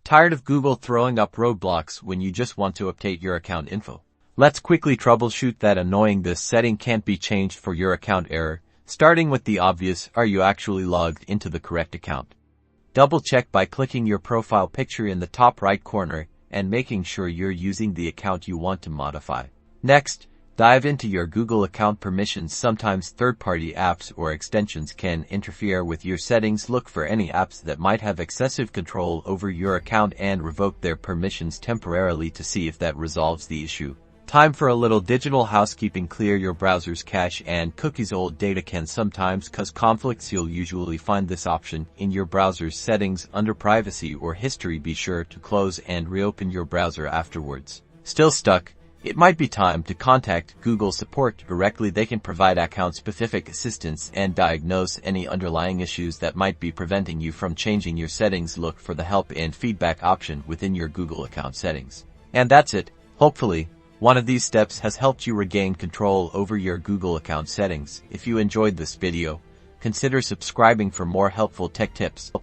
Tired of Google throwing up roadblocks when you just want to update your account info? Let's quickly troubleshoot that annoying "this setting can't be changed for your account" error, starting with the obvious: are you actually logged into the correct account? Double check by clicking your profile picture in the top right corner and making sure you're using the account you want to modify. Next, dive into your Google account permissions. Sometimes third-party apps or extensions can interfere with your settings. Look for any apps that might have excessive control over your account and revoke their permissions temporarily to see if that resolves the issue. Time for a little digital housekeeping. Clear your browser's cache and cookies. Old data can sometimes cause conflicts. You'll usually find this option in your browser's settings under privacy or history. Be sure to close and reopen your browser afterwards. Still stuck? It might be time to contact Google support directly. They can provide account-specific assistance and diagnose any underlying issues that might be preventing you from changing your settings. Look for the help and feedback option within your Google account settings. And that's it. Hopefully, one of these steps has helped you regain control over your Google account settings. If you enjoyed this video, consider subscribing for more helpful tech tips.